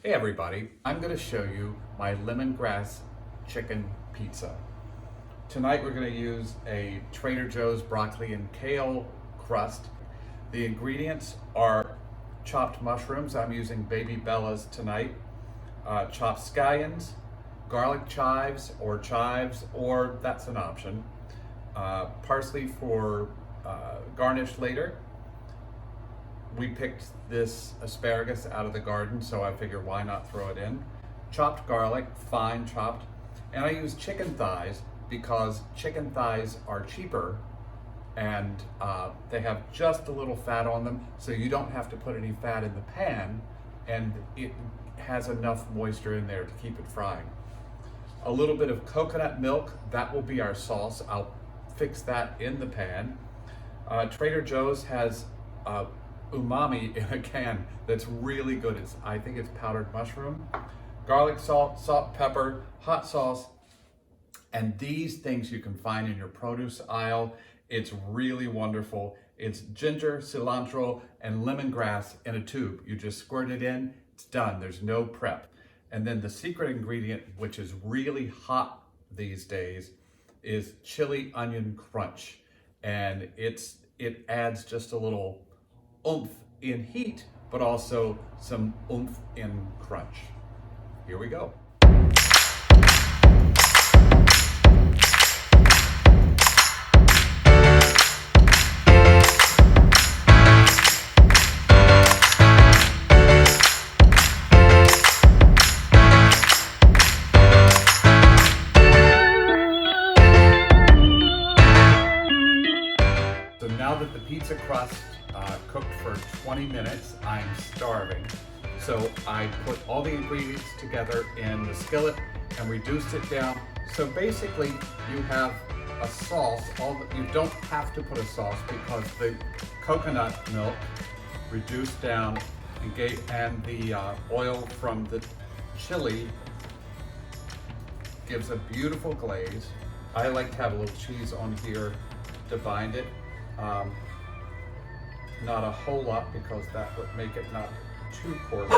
Hey everybody, I'm going to show you my lemongrass chicken pizza. Tonight we're going to use a Trader Joe's broccoli and kale crust. The ingredients are chopped mushrooms. I'm using Baby Bella's tonight. Chopped scallions, garlic chives, or that's an option. Parsley for garnish later. We picked this asparagus out of the garden, so I figured why not throw it in. Chopped garlic, fine chopped. And I use chicken thighs because chicken thighs are cheaper and they have just a little fat on them, so you don't have to put any fat in the pan, and it has enough moisture in there to keep it frying. A little bit of coconut milk, that will be our sauce. I'll fix that in the pan. Trader Joe's has umami in a can that's really good. I think it's powdered mushroom, garlic, salt, pepper, hot sauce, and these things you can find in your produce aisle. It's really wonderful. It's ginger, cilantro, and lemongrass in a tube. You just squirt it in, it's done. There's no prep. And then the secret ingredient, which is really hot these days, is chili onion crunch. And it adds just a little oomph in heat, but also some oomph in crunch. Here we go. So now that the pizza crust cooked for 20 minutes, I'm starving. So I put all the ingredients together in the skillet and reduced it down. So basically you have a sauce. You don't have to put a sauce because the coconut milk reduced down and the oil from the chili gives a beautiful glaze. I like to have a little cheese on here to bind it. Not a whole lot because that would make it not too coarse.